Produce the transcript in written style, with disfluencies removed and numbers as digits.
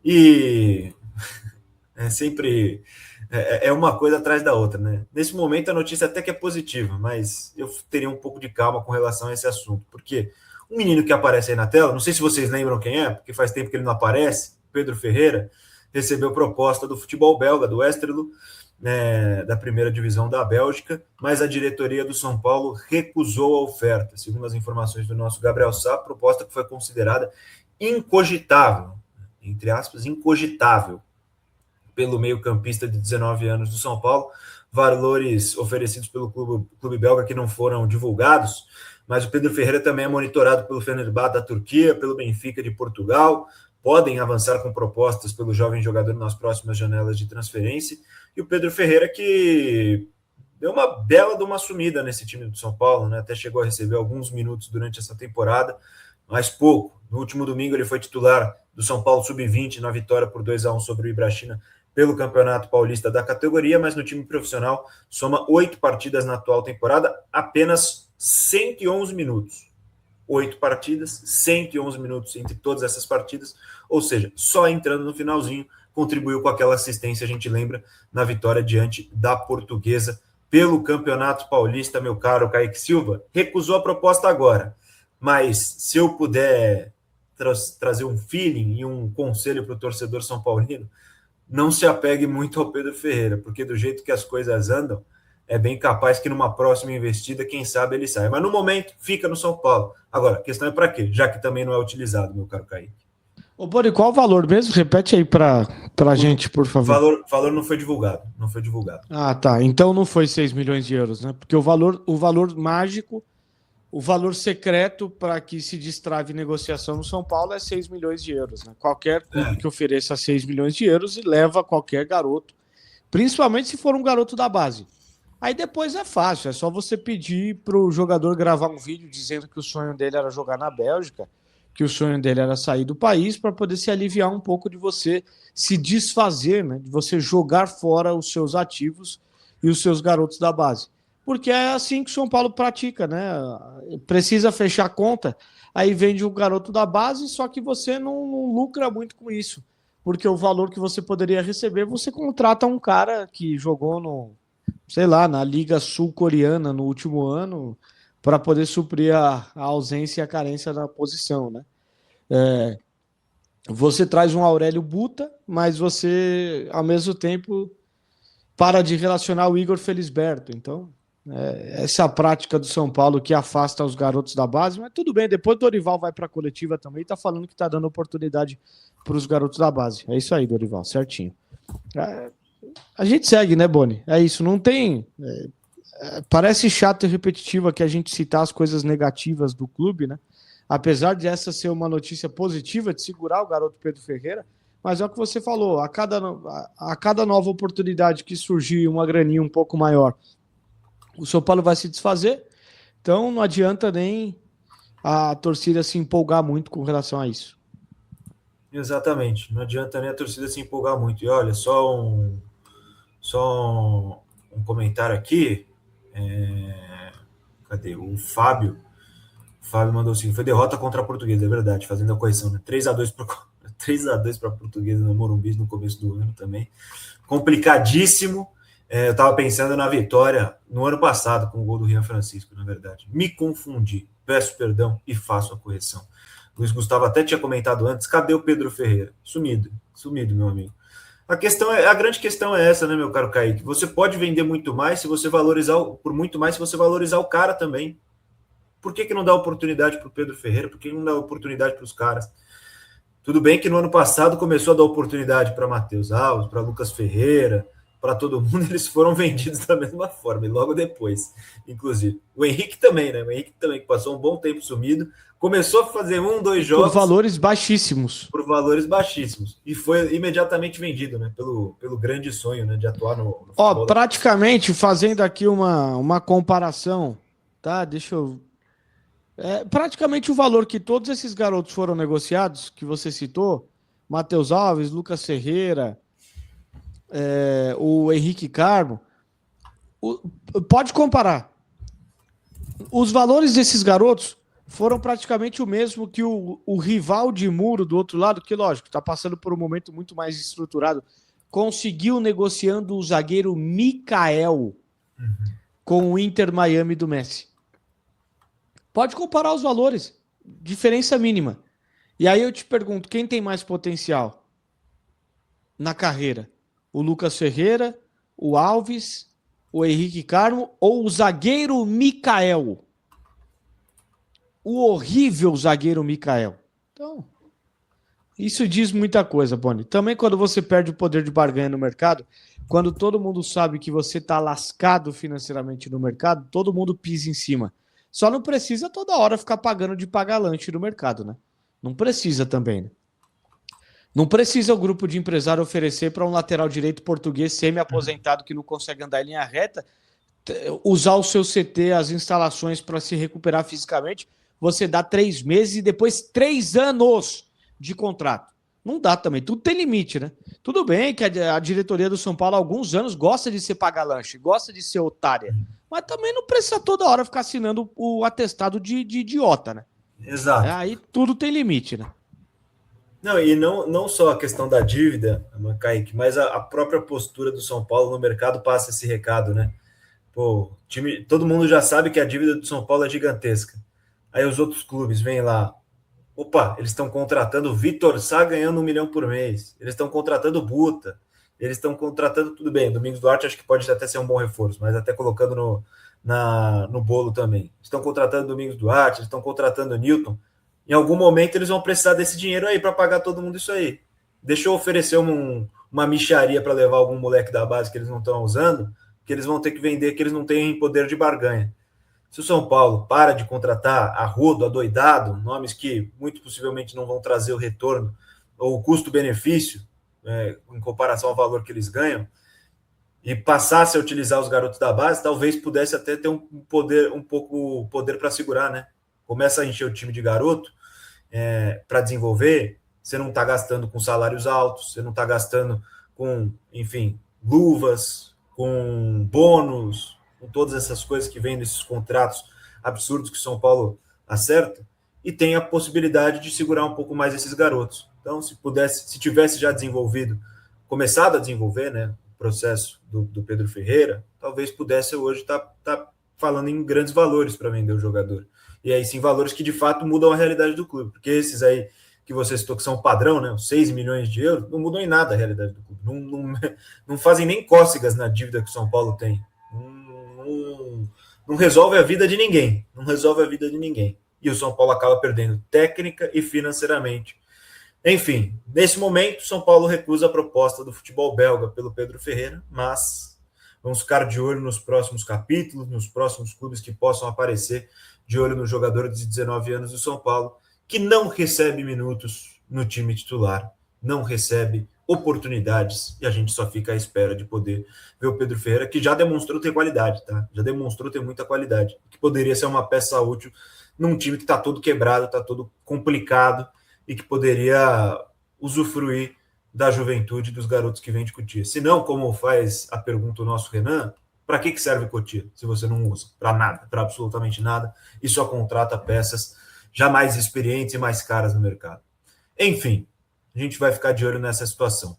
E é sempre é uma coisa atrás da outra, né? Nesse momento a notícia até que é positiva, mas eu teria um pouco de calma com relação a esse assunto, porque um menino que aparece aí na tela, não sei se vocês lembram quem é, porque faz tempo que ele não aparece, Pedro Ferreira, recebeu proposta do futebol belga, do Westerlo, né, da primeira divisão da Bélgica, mas a diretoria do São Paulo recusou a oferta. Segundo as informações do nosso Gabriel Sá, a proposta que foi considerada incogitável, entre aspas, incogitável, pelo meio-campista de 19 anos do São Paulo, valores oferecidos pelo clube belga que não foram divulgados, mas o Pedro Ferreira também é monitorado pelo Fenerbahçe da Turquia, pelo Benfica de Portugal, podem avançar com propostas pelo jovem jogador nas próximas janelas de transferência, e o Pedro Ferreira que deu uma bela de uma sumida nesse time do São Paulo, né? Até chegou a receber alguns minutos durante essa temporada, mas pouco. No último domingo ele foi titular do São Paulo Sub-20 na vitória por 2-1 sobre o Ibrachina pelo Campeonato Paulista da categoria, mas no time profissional soma 8 partidas na atual temporada, apenas 111 minutos. 8 partidas, 111 minutos entre todas essas partidas, ou seja, só entrando no finalzinho, contribuiu com aquela assistência, a gente lembra, na vitória diante da Portuguesa pelo Campeonato Paulista, meu caro Kaique Silva. Recusou a proposta agora, mas se eu puder trazer um feeling e um conselho para o torcedor são paulino, não se apegue muito ao Pedro Ferreira, porque do jeito que as coisas andam, é bem capaz que numa próxima investida, quem sabe ele saia. Mas no momento, fica no São Paulo. Agora, a questão é para quê? Já que também não é utilizado, meu caro Kaique. Ô, Boni, qual o valor mesmo? Repete aí para a gente, por favor. Valor não foi divulgado. Não foi divulgado. Ah, tá. Então não foi 6 milhões de euros, né? Porque o valor mágico, o valor secreto para que se destrave negociação no São Paulo é 6 milhões de euros. Né? Qualquer clube que ofereça 6 milhões de euros e leva qualquer garoto, principalmente se for um garoto da base. Aí depois é fácil, é só você pedir para o jogador gravar um vídeo dizendo que o sonho dele era jogar na Bélgica, que o sonho dele era sair do país para poder se aliviar um pouco de você se desfazer, né? De você jogar fora os seus ativos e os seus garotos da base. Porque é assim que o São Paulo pratica, né? Precisa fechar a conta, aí vende o garoto da base, só que você não lucra muito com isso. Porque o valor que você poderia receber, você contrata um cara que jogou no, sei lá, na Liga Sul-Coreana no último ano, para poder suprir a ausência e a carência da posição, né? Você traz um Aurélio Buta, mas você, ao mesmo tempo, para de relacionar o Igor Felisberto. Então, essa prática do São Paulo que afasta os garotos da base, mas tudo bem, depois o Dorival vai para a coletiva também e está falando que está dando oportunidade para os garotos da base. É isso aí, Dorival, certinho. A gente segue, né, Boni? É isso, não tem... parece chato e repetitivo aqui a gente citar as coisas negativas do clube, né? Apesar de essa ser uma notícia positiva de segurar o garoto Pedro Ferreira, mas é o que você falou, a cada nova oportunidade que surgir uma graninha um pouco maior, o São Paulo vai se desfazer, então não adianta nem a torcida se empolgar muito com relação a isso. Exatamente, não adianta nem a torcida se empolgar muito. E olha, só um comentário aqui, cadê? O Fábio mandou assim, foi derrota contra a Portuguesa, é verdade, fazendo a correção, né? 3-2 para a Portuguesa no Morumbi no começo do ano também. Complicadíssimo. Eu estava pensando na vitória no ano passado com o gol do Rian Francisco, na verdade. Me confundi. Peço perdão e faço a correção. Luiz Gustavo até tinha comentado antes, cadê o Pedro Ferreira? Sumido, meu amigo. A grande questão é essa, né, meu caro Kaique? Você pode vender muito mais se você valorizar, por muito mais se você valorizar o cara também. Por que não dá oportunidade para o Pedro Ferreira? Por que não dá oportunidade para os caras? Tudo bem que no ano passado começou a dar oportunidade para Matheus Alves, para Lucas Ferreira, para todo mundo, eles foram vendidos da mesma forma, e logo depois, inclusive. O Henrique também, né? O Henrique também, que passou um bom tempo sumido, começou a fazer 2 jogos... Por valores baixíssimos. Por valores baixíssimos. E foi imediatamente vendido, né? Pelo grande sonho, né? De atuar no futebol. Praticamente, fazendo aqui uma comparação, tá? Deixa eu... praticamente o valor que todos esses garotos foram negociados, que você citou, Matheus Alves, Lucas Ferreira, o Henrique Carmo, pode comparar. Os valores desses garotos foram praticamente o mesmo que o rival de muro do outro lado, que lógico, está passando por um momento muito mais estruturado, conseguiu negociando o zagueiro Mikael com o Inter Miami do Messi. Pode comparar os valores, diferença mínima. E aí eu te pergunto, quem tem mais potencial na carreira? O Lucas Ferreira, o Alves, o Henrique Carmo ou o zagueiro Mikael? O horrível zagueiro Mikael. Então, isso diz muita coisa, Boni. Também quando você perde o poder de barganha no mercado, quando todo mundo sabe que você está lascado financeiramente no mercado, todo mundo pisa em cima. Só não precisa toda hora ficar pagando de pagar lanche no mercado, né? Não precisa também, né? Não precisa o grupo de empresário oferecer para um lateral direito português semi-aposentado que não consegue andar em linha reta, usar o seu CT, as instalações para se recuperar fisicamente. Você dá 3 meses e depois 3 anos de contrato. Não dá também, tudo tem limite, né? Tudo bem que a diretoria do São Paulo há alguns anos gosta de ser paga-lanche, gosta de ser otária, mas também não precisa toda hora ficar assinando o atestado de idiota, né? Exato. Aí tudo tem limite, né? Não, e não só a questão da dívida, Kaique, mas a própria postura do São Paulo no mercado passa esse recado, né? Pô, time, todo mundo já sabe que a dívida do São Paulo é gigantesca. Aí os outros clubes vêm lá. Opa, eles estão contratando o Vitor Sá ganhando 1 milhão por mês. Eles estão contratando o Buta. Eles estão contratando, tudo bem, Domingos Duarte acho que pode até ser um bom reforço, mas até colocando no bolo também. Estão contratando Domingos Duarte, eles estão contratando o Newton. Em algum momento eles vão precisar desse dinheiro aí para pagar todo mundo isso aí. Deixa eu oferecer uma mixaria para levar algum moleque da base que eles não estão usando, que eles vão ter que vender, que eles não têm poder de barganha. Se o São Paulo para de contratar a rodo, adoidado, nomes que muito possivelmente não vão trazer o retorno ou o custo-benefício em comparação ao valor que eles ganham, e passasse a utilizar os garotos da base, talvez pudesse até ter um pouco poder para segurar, né? Começa a encher o time de garoto para desenvolver, você não está gastando com salários altos, você não está gastando com, enfim, luvas, com bônus, com todas essas coisas que vêm desses contratos absurdos que o São Paulo acerta, e tem a possibilidade de segurar um pouco mais esses garotos. Então, se tivesse já começado a desenvolver, né, o processo do Pedro Ferreira, talvez pudesse hoje estar falando em grandes valores para vender o jogador. E aí sim, valores que de fato mudam a realidade do clube, porque esses aí que você citou que são padrão, né, os 6 milhões de euros, não mudam em nada a realidade do clube. Não fazem nem cócegas na dívida que o São Paulo tem. Não resolve a vida de ninguém. Não resolve a vida de ninguém. E o São Paulo acaba perdendo técnica e financeiramente. Enfim, nesse momento, o São Paulo recusa a proposta do futebol belga pelo Pedro Ferreira, mas vamos ficar de olho nos próximos capítulos, nos próximos clubes que possam aparecer, de olho no jogador de 19 anos do São Paulo, que não recebe minutos no time titular, não recebe oportunidades, e a gente só fica à espera de poder ver o Pedro Ferreira, que já demonstrou ter qualidade, tá? Já demonstrou ter muita qualidade, que poderia ser uma peça útil num time que está todo quebrado, está todo complicado, e que poderia usufruir da juventude dos garotos que vêm de Cotia. Se não, como faz a pergunta o nosso Renan, para que serve Cotia se você não usa? Para nada, para absolutamente nada, e só contrata peças já mais experientes e mais caras no mercado. Enfim, a gente vai ficar de olho nessa situação.